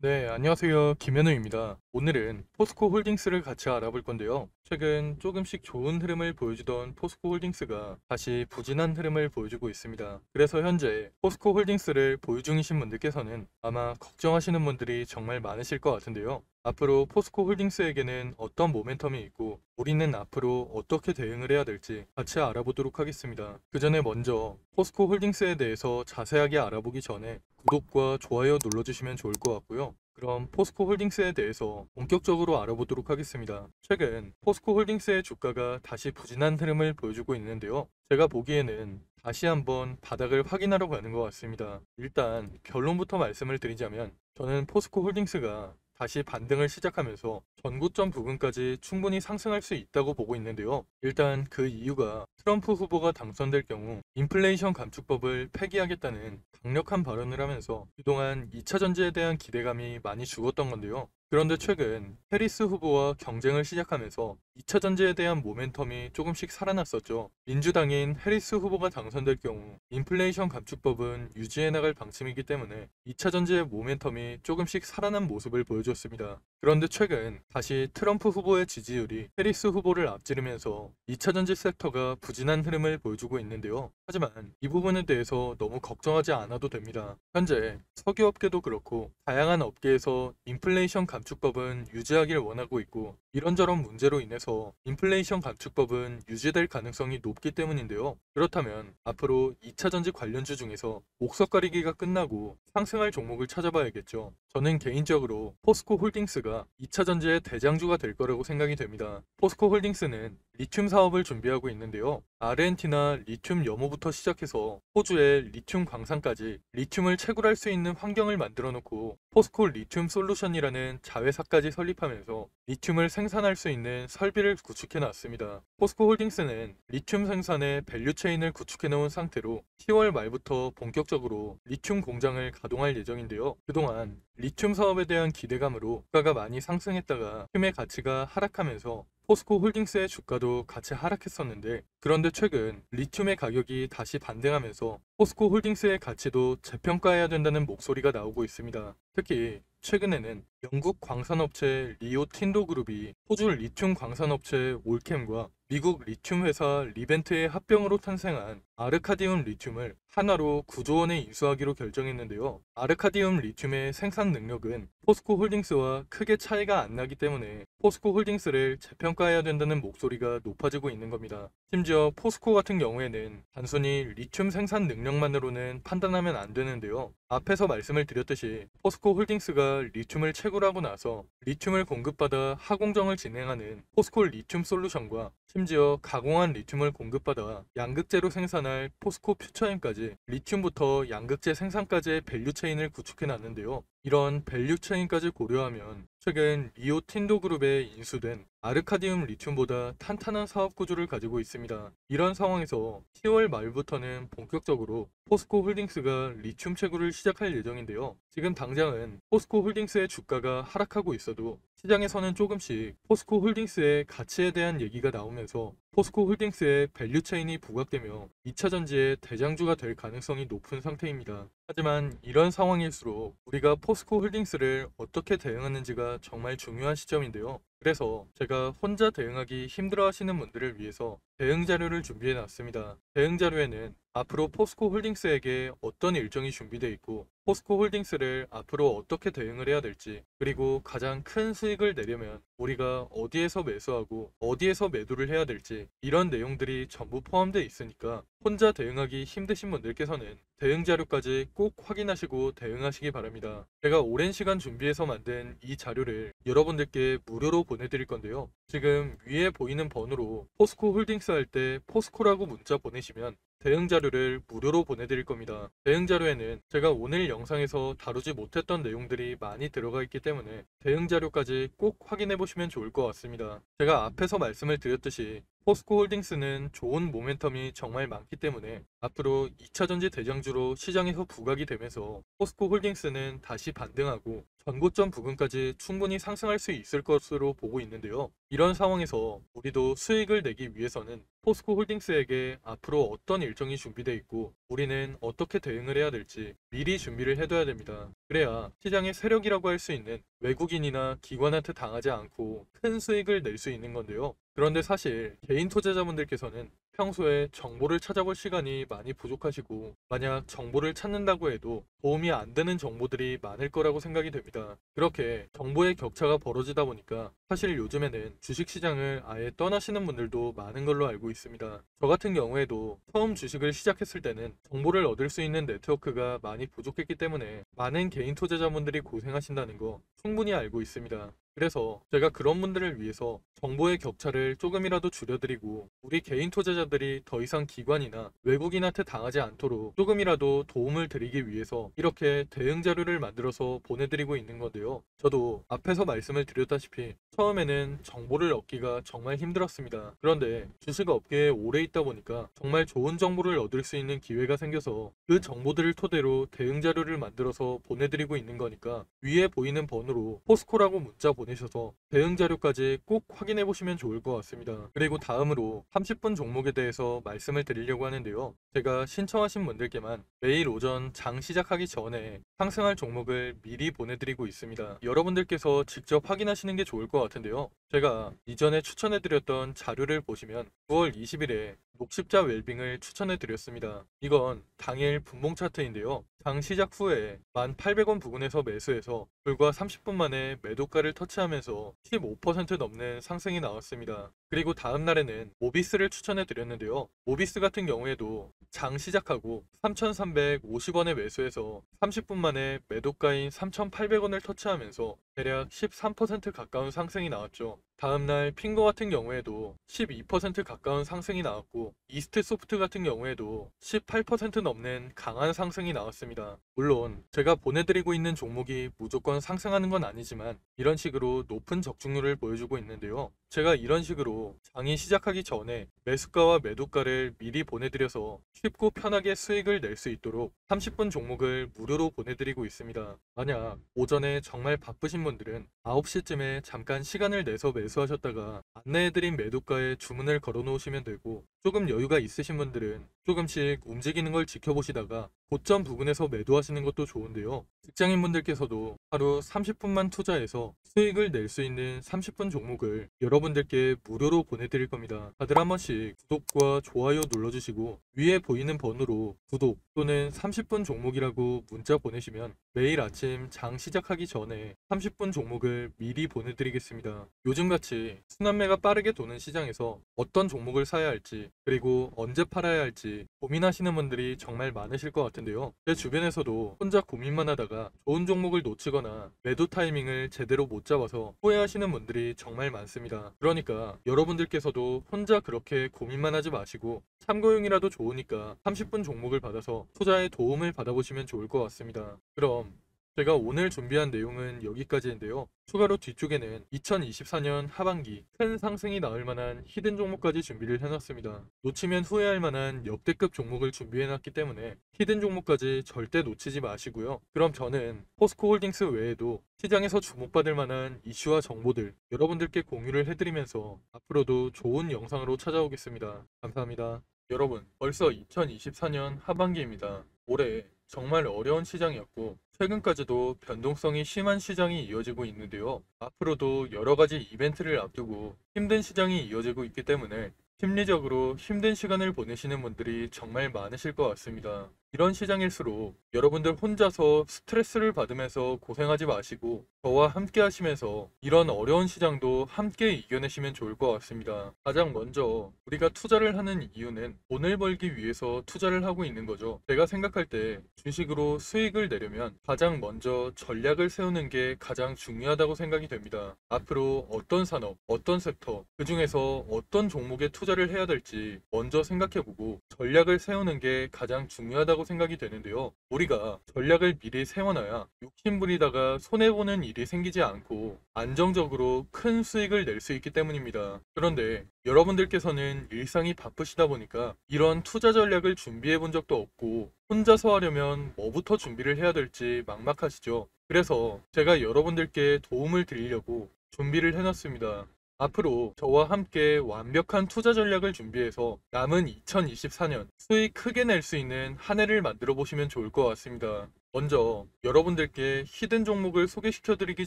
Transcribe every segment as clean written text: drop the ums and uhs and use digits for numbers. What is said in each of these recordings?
네, 안녕하세요. 김현우입니다. 오늘은 포스코 홀딩스를 같이 알아볼 건데요. 최근 조금씩 좋은 흐름을 보여주던 포스코 홀딩스가 다시 부진한 흐름을 보여주고 있습니다. 그래서 현재 포스코 홀딩스를 보유 중이신 분들께서는 아마 걱정하시는 분들이 정말 많으실 것 같은데요. 앞으로 포스코 홀딩스에게는 어떤 모멘텀이 있고 우리는 앞으로 어떻게 대응을 해야 될지 같이 알아보도록 하겠습니다. 그 전에 먼저 포스코 홀딩스에 대해서 자세하게 알아보기 전에 구독과 좋아요 눌러주시면 좋을 것 같고요. 그럼 포스코 홀딩스에 대해서 본격적으로 알아보도록 하겠습니다. 최근 포스코 홀딩스의 주가가 다시 부진한 흐름을 보여주고 있는데요. 제가 보기에는 다시 한번 바닥을 확인하러 가는 것 같습니다. 일단 결론부터 말씀을 드리자면 저는 포스코 홀딩스가 다시 반등을 시작하면서 전고점 부근까지 충분히 상승할 수 있다고 보고 있는데요. 일단 그 이유가 트럼프 후보가 당선될 경우 인플레이션 감축법을 폐기하겠다는 강력한 발언을 하면서 그동안 2차 전지에 대한 기대감이 많이 죽었던 건데요. 그런데 최근 해리스 후보와 경쟁을 시작하면서 2차 전지에 대한 모멘텀이 조금씩 살아났었죠. 민주당인 해리스 후보가 당선될 경우 인플레이션 감축법은 유지해 나갈 방침이기 때문에 2차 전지의 모멘텀이 조금씩 살아난 모습을 보여줬습니다. 그런데 최근 다시 트럼프 후보의 지지율이 해리스 후보를 앞지르면서 2차 전지 섹터가 부진한 흐름을 보여주고 있는데요. 하지만 이 부분에 대해서 너무 걱정하지 않아도 됩니다. 현재 석유업계도 그렇고 다양한 업계에서 인플레이션 감축법은 유지하길 원하고 있고 이런저런 문제로 인해서 인플레이션 감축법은 유지될 가능성이 높기 때문인데요. 그렇다면 앞으로 2차 전지 관련주 중에서 목석 가리기가 끝나고 상승할 종목을 찾아봐야겠죠. 저는 개인적으로 포스코 홀딩스가 2차 전지의 대장주가 될 거라고 생각이 됩니다. 포스코 홀딩스는 리튬 사업을 준비하고 있는데요. 아르헨티나 리튬 염호부터 시작해서 호주의 리튬 광산까지 리튬을 채굴할 수 있는 환경을 만들어 놓고 포스코 리튬 솔루션이라는 자회사까지 설립하면서 리튬을 생산할 수 있는 설비를 구축해 놨습니다. 포스코 홀딩스는 리튬 생산의 밸류체인을 구축해 놓은 상태로 10월 말부터 본격적으로 리튬 공장을 가동할 예정인데요. 그동안 리튬 사업에 대한 기대감으로 주가가 많이 상승했다가 틈의 가치가 하락하면서 포스코 홀딩스의 주가도 같이 하락했었는데 그런데 최근 리튬의 가격이 다시 반등하면서 포스코 홀딩스의 가치도 재평가해야 된다는 목소리가 나오고 있습니다. 특히 최근에는 영국 광산업체 리오 틴도 그룹이 호주 리튬 광산업체 올캠과 미국 리튬 회사 리벤트의 합병으로 탄생한 아르카디움 리튬을 하나로 9조 원에 인수하기로 결정했는데요. 아르카디움 리튬의 생산 능력은 포스코 홀딩스와 크게 차이가 안 나기 때문에 포스코 홀딩스를 재평가해야 된다는 목소리가 높아지고 있는 겁니다. 심지어 포스코 같은 경우에는 단순히 리튬 생산 능력만으로는 판단하면 안 되는데요. 앞에서 말씀을 드렸듯이 포스코 홀딩스가 리튬을 채굴하고 나서 리튬을 공급받아 하공정을 진행하는 포스코 리튬 솔루션과 심지어 가공한 리튬을 공급받아 양극재로 생산할 포스코 퓨처엠까지 리튬부터 양극재 생산까지의 밸류체인을 구축해 놨는데요. 이런 밸류체인까지 고려하면 최근 리오 틴도 그룹에 인수된 아르카디움 리튬보다 탄탄한 사업 구조를 가지고 있습니다. 이런 상황에서 10월 말부터는 본격적으로 포스코 홀딩스가 리튬 채굴을 시작할 예정인데요. 지금 당장은 포스코 홀딩스의 주가가 하락하고 있어도 시장에서는 조금씩 포스코 홀딩스의 가치에 대한 얘기가 나오면서 포스코 홀딩스의 밸류체인이 부각되며 2차 전지의 대장주가 될 가능성이 높은 상태입니다. 하지만 이런 상황일수록 우리가 포스코 홀딩스를 어떻게 대응하는지가 정말 중요한 시점인데요. 그래서 제가 혼자 대응하기 힘들어 하시는 분들을 위해서 대응 자료를 준비해 놨습니다. 대응 자료에는 앞으로 포스코 홀딩스에게 어떤 일정이 준비되어 있고 포스코 홀딩스를 앞으로 어떻게 대응을 해야 될지 그리고 가장 큰 수익을 내려면 우리가 어디에서 매수하고 어디에서 매도를 해야 될지 이런 내용들이 전부 포함되어 있으니까 혼자 대응하기 힘드신 분들께서는 대응 자료까지 꼭 확인하시고 대응하시기 바랍니다. 제가 오랜 시간 준비해서 만든 이 자료를 여러분들께 무료로 보내드릴 건데요. 지금 위에 보이는 번호로 포스코 홀딩스 할 때 포스코라고 문자 보내시면 대응 자료를 무료로 보내드릴 겁니다. 대응 자료에는 제가 오늘 영상에서 다루지 못했던 내용들이 많이 들어가 있기 때문에 대응 자료까지 꼭 확인해 보시면 좋을 것 같습니다. 제가 앞에서 말씀을 드렸듯이 포스코 홀딩스는 좋은 모멘텀이 정말 많기 때문에 앞으로 2차 전지 대장주로 시장에서 부각이 되면서 포스코 홀딩스는 다시 반등하고 전고점 부근까지 충분히 상승할 수 있을 것으로 보고 있는데요. 이런 상황에서 우리도 수익을 내기 위해서는 포스코 홀딩스에게 앞으로 어떤 일정이 준비되어 있고 우리는 어떻게 대응을 해야 될지 미리 준비를 해둬야 됩니다. 그래야 시장의 세력이라고 할 수 있는 외국인이나 기관한테 당하지 않고 큰 수익을 낼 수 있는 건데요. 그런데 사실 개인 투자자분들께서는 평소에 정보를 찾아볼 시간이 많이 부족하시고 만약 정보를 찾는다고 해도 도움이 안 되는 정보들이 많을 거라고 생각이 됩니다. 그렇게 정보의 격차가 벌어지다 보니까 사실 요즘에는 주식시장을 아예 떠나시는 분들도 많은 걸로 알고 있습니다. 저 같은 경우에도 처음 주식을 시작했을 때는 정보를 얻을 수 있는 네트워크가 많이 부족했기 때문에 많은 개인 투자자분들이 고생하신다는 거 충분히 알고 있습니다. 그래서 제가 그런 분들을 위해서 정보의 격차를 조금이라도 줄여드리고 우리 개인 투자자들이 더 이상 기관이나 외국인한테 당하지 않도록 조금이라도 도움을 드리기 위해서 이렇게 대응 자료를 만들어서 보내드리고 있는 건데요. 저도 앞에서 말씀을 드렸다시피 처음에는 정보를 얻기가 정말 힘들었습니다. 그런데 주식 업계에 오래 있다 보니까 정말 좋은 정보를 얻을 수 있는 기회가 생겨서 그 정보들을 토대로 대응 자료를 만들어서 보내드리고 있는 거니까 위에 보이는 번호로 포스코라고 문자 보내셔서 대응 자료까지 꼭 확인해 보시면 좋을 것 같습니다. 그리고 다음으로 30분 종목에 대해서 말씀을 드리려고 하는데요. 제가 신청하신 분들께만 매일 오전 장 시작하기 전에 상승할 종목을 미리 보내드리고 있습니다. 여러분들께서 직접 확인하시는 게 좋을 것 같은데요. 제가 이전에 추천해드렸던 자료를 보시면 9월 20일에 녹십자 웰빙을 추천해드렸습니다. 이건 당일 분봉 차트인데요. 장 시작 후에 1,800원 부근에서 매수해서 불과 30분 만에 매도가를 터치하면서 15% 넘는 상승이 나왔습니다. 그리고 다음 날에는 모비스를 추천해 드렸는데요. 모비스 같은 경우에도 장 시작하고 3,350원에 매수해서 30분 만에 매도가인 3,800원을 터치하면서 대략 13% 가까운 상승이 나왔죠. 다음날 핑거 같은 경우에도 12% 가까운 상승이 나왔고 이스트 소프트 같은 경우에도 18% 넘는 강한 상승이 나왔습니다. 물론 제가 보내드리고 있는 종목이 무조건 상승하는 건 아니지만 이런 식으로 높은 적중률을 보여주고 있는데요. 제가 이런 식으로 장이 시작하기 전에 매수가와 매도가를 미리 보내드려서 쉽고 편하게 수익을 낼 수 있도록 30분 종목을 무료로 보내드리고 있습니다. 만약 오전에 정말 바쁘신 분들은 9시쯤에 잠깐 시간을 내서 매수하셨다가 안내해드린 매도가에 주문을 걸어 놓으시면 되고 조금 여유가 있으신 분들은 조금씩 움직이는 걸 지켜보시다가 고점 부근에서 매도하시는 것도 좋은데요. 직장인분들께서도 하루 30분만 투자해서 수익을 낼 수 있는 30분 종목을 여러분들께 무료로 보내드릴 겁니다. 다들 한 번씩 구독과 좋아요 눌러주시고 위에 보이는 번호로 구독 또는 30분 종목이라고 문자 보내시면 매일 아침 장 시작하기 전에 30분 종목을 미리 보내드리겠습니다. 요즘같이 순환매가 빠르게 도는 시장에서 어떤 종목을 사야 할지 그리고 언제 팔아야 할지 고민하시는 분들이 정말 많으실 것 같은데요. 제 주변에서도 혼자 고민만 하다가 좋은 종목을 놓치거나 매도 타이밍을 제대로 못 잡아서 후회하시는 분들이 정말 많습니다. 그러니까 여러분들께서도 혼자 그렇게 고민만 하지 마시고 참고용이라도 좋으니까 30분 종목을 받아서 투자에 도움을 받아보시면 좋을 것 같습니다. 그럼 제가 오늘 준비한 내용은 여기까지인데요. 추가로 뒤쪽에는 2024년 하반기 큰 상승이 나올 만한 히든 종목까지 준비를 해놨습니다. 놓치면 후회할 만한 역대급 종목을 준비해놨기 때문에 히든 종목까지 절대 놓치지 마시고요. 그럼 저는 포스코 홀딩스 외에도 시장에서 주목받을 만한 이슈와 정보들 여러분들께 공유를 해드리면서 앞으로도 좋은 영상으로 찾아오겠습니다. 감사합니다. 여러분, 벌써 2024년 하반기입니다. 올해 정말 어려운 시장이었고 최근까지도 변동성이 심한 시장이 이어지고 있는데요. 앞으로도 여러 가지 이벤트를 앞두고 힘든 시장이 이어지고 있기 때문에 심리적으로 힘든 시간을 보내시는 분들이 정말 많으실 것 같습니다. 이런 시장일수록 여러분들 혼자서 스트레스를 받으면서 고생하지 마시고 저와 함께 하시면서 이런 어려운 시장도 함께 이겨내시면 좋을 것 같습니다. 가장 먼저 우리가 투자를 하는 이유는 돈을 벌기 위해서 투자를 하고 있는 거죠. 제가 생각할 때 주식으로 수익을 내려면 가장 먼저 전략을 세우는 게 가장 중요하다고 생각이 됩니다. 앞으로 어떤 산업, 어떤 섹터, 그 중에서 어떤 종목에 투자를 해야 될지 먼저 생각해보고 전략을 세우는 게 가장 중요하다고 중요하다고 생각이 되는데요. 우리가 전략을 미리 세워놔야 욕심부리다가 손해보는 일이 생기지 않고 안정적으로 큰 수익을 낼 수 있기 때문입니다. 그런데 여러분들께서는 일상이 바쁘시다 보니까 이런 투자 전략을 준비해 본 적도 없고 혼자서 하려면 뭐부터 준비를 해야 될지 막막하시죠. 그래서 제가 여러분들께 도움을 드리려고 준비를 해놨습니다. 앞으로 저와 함께 완벽한 투자 전략을 준비해서 남은 2024년 수익 크게 낼 수 있는 한 해를 만들어 보시면 좋을 것 같습니다. 먼저 여러분들께 히든 종목을 소개시켜 드리기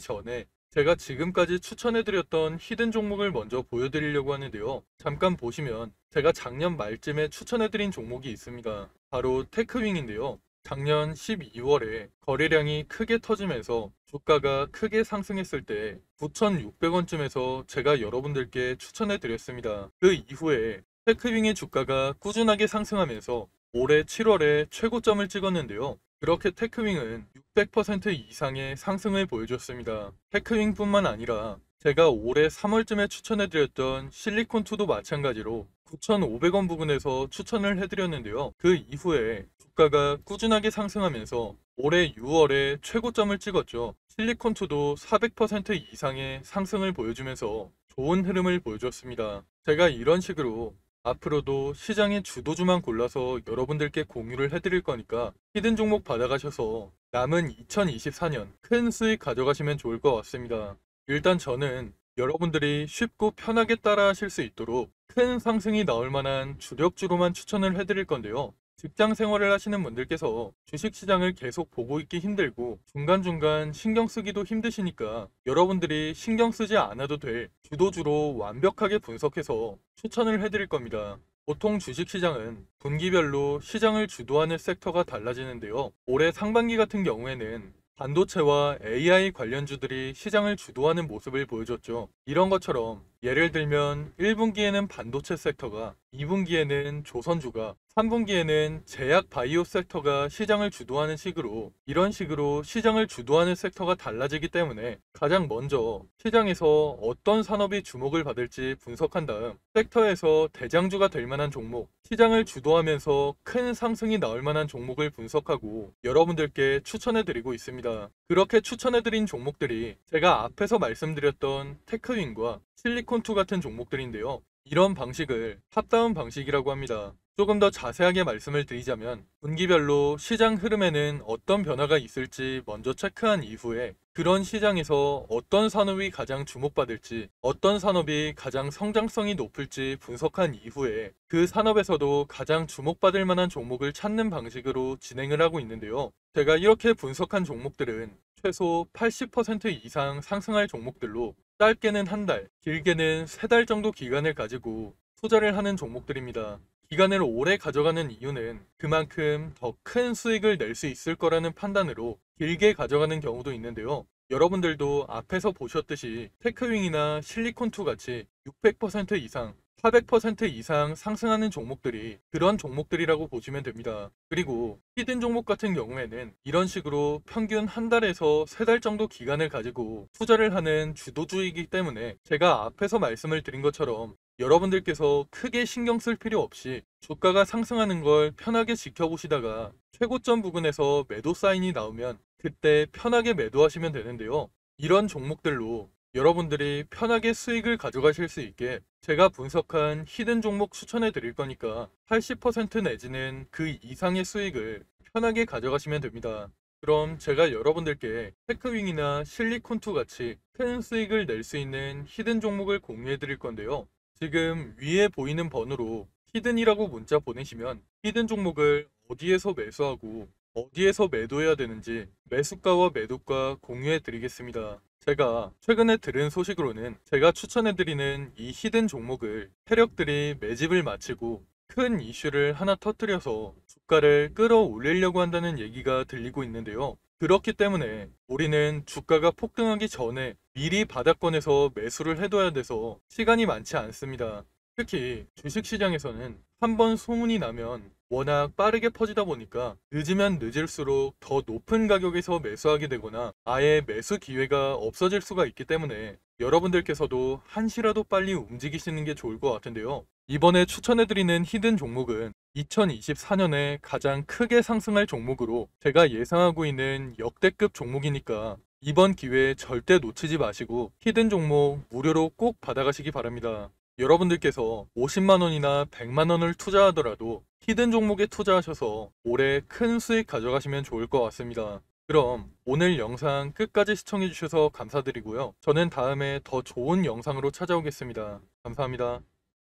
전에 제가 지금까지 추천해드렸던 히든 종목을 먼저 보여드리려고 하는데요. 잠깐 보시면 제가 작년 말쯤에 추천해드린 종목이 있습니다. 바로 테크윙인데요. 작년 12월에 거래량이 크게 터지면서 주가가 크게 상승했을 때 9,600원쯤에서 제가 여러분들께 추천해 드렸습니다. 그 이후에 테크윙의 주가가 꾸준하게 상승하면서 올해 7월에 최고점을 찍었는데요. 그렇게 테크윙은 600% 이상의 상승을 보여줬습니다. 테크윙뿐만 아니라 제가 올해 3월쯤에 추천해 드렸던 실리콘2도 마찬가지로 9,500원 부근에서 추천을 해드렸는데요. 그 이후에 주가가 꾸준하게 상승하면서 올해 6월에 최고점을 찍었죠. 실리콘2도 400% 이상의 상승을 보여주면서 좋은 흐름을 보여줬습니다. 제가 이런 식으로 앞으로도 시장의 주도주만 골라서 여러분들께 공유를 해드릴 거니까 히든 종목 받아가셔서 남은 2024년 큰 수익 가져가시면 좋을 것 같습니다. 일단 저는 여러분들이 쉽고 편하게 따라 하실 수 있도록 큰 상승이 나올 만한 주력주로만 추천을 해드릴 건데요. 직장 생활을 하시는 분들께서 주식시장을 계속 보고 있기 힘들고 중간중간 신경 쓰기도 힘드시니까 여러분들이 신경 쓰지 않아도 될 주도주로 완벽하게 분석해서 추천을 해드릴 겁니다. 보통 주식시장은 분기별로 시장을 주도하는 섹터가 달라지는데요. 올해 상반기 같은 경우에는 반도체와 AI 관련주들이 시장을 주도하는 모습을 보여줬죠. 이런 것처럼 예를 들면 1분기에는 반도체 섹터가, 2분기에는 조선주가, 3분기에는 제약 바이오 섹터가 시장을 주도하는 식으로 이런 식으로 시장을 주도하는 섹터가 달라지기 때문에 가장 먼저 시장에서 어떤 산업이 주목을 받을지 분석한 다음 섹터에서 대장주가 될 만한 종목, 시장을 주도하면서 큰 상승이 나올 만한 종목을 분석하고 여러분들께 추천해 드리고 있습니다. 그렇게 추천해 드린 종목들이 제가 앞에서 말씀드렸던 테크윙과 실리콘2 같은 종목들인데요. 이런 방식을 탑다운 방식이라고 합니다. 조금 더 자세하게 말씀을 드리자면 분기별로 시장 흐름에는 어떤 변화가 있을지 먼저 체크한 이후에 그런 시장에서 어떤 산업이 가장 주목받을지, 어떤 산업이 가장 성장성이 높을지 분석한 이후에 그 산업에서도 가장 주목받을 만한 종목을 찾는 방식으로 진행을 하고 있는데요. 제가 이렇게 분석한 종목들은 최소 80% 이상 상승할 종목들로 짧게는 한 달, 길게는 세 달 정도 기간을 가지고 투자를 하는 종목들입니다. 기간을 오래 가져가는 이유는 그만큼 더 큰 수익을 낼 수 있을 거라는 판단으로 길게 가져가는 경우도 있는데요. 여러분들도 앞에서 보셨듯이 테크윙이나 실리콘2 같이 600% 이상, 400% 이상 상승하는 종목들이 그런 종목들이라고 보시면 됩니다. 그리고 히든 종목 같은 경우에는 이런 식으로 평균 한 달에서 세 달 정도 기간을 가지고 투자를 하는 주도주이기 때문에 제가 앞에서 말씀을 드린 것처럼 여러분들께서 크게 신경 쓸 필요 없이 주가가 상승하는 걸 편하게 지켜보시다가 최고점 부근에서 매도 사인이 나오면 그때 편하게 매도하시면 되는데요. 이런 종목들로 여러분들이 편하게 수익을 가져가실 수 있게 제가 분석한 히든 종목 추천해 드릴 거니까 80% 내지는 그 이상의 수익을 편하게 가져가시면 됩니다. 그럼 제가 여러분들께 테크윙이나 실리콘2 같이 큰 수익을 낼 수 있는 히든 종목을 공유해 드릴 건데요. 지금 위에 보이는 번호로 히든이라고 문자 보내시면 히든 종목을 어디에서 매수하고 어디에서 매도해야 되는지 매수가와 매도가 공유해 드리겠습니다. 제가 최근에 들은 소식으로는 제가 추천해드리는 이 히든 종목을 세력들이 매집을 마치고 큰 이슈를 하나 터뜨려서 주가를 끌어올리려고 한다는 얘기가 들리고 있는데요. 그렇기 때문에 우리는 주가가 폭등하기 전에 미리 바닥권에서 매수를 해둬야 돼서 시간이 많지 않습니다. 특히 주식시장에서는 한번 소문이 나면 워낙 빠르게 퍼지다 보니까 늦으면 늦을수록 더 높은 가격에서 매수하게 되거나 아예 매수 기회가 없어질 수가 있기 때문에 여러분들께서도 한시라도 빨리 움직이시는 게 좋을 것 같은데요. 이번에 추천해드리는 히든 종목은 2024년에 가장 크게 상승할 종목으로 제가 예상하고 있는 역대급 종목이니까 이번 기회에 절대 놓치지 마시고 히든 종목 무료로 꼭 받아가시기 바랍니다. 여러분들께서 50만원이나 100만원을 투자하더라도 히든 종목에 투자하셔서 올해 큰 수익 가져가시면 좋을 것 같습니다. 그럼 오늘 영상 끝까지 시청해주셔서 감사드리고요. 저는 다음에 더 좋은 영상으로 찾아오겠습니다. 감사합니다.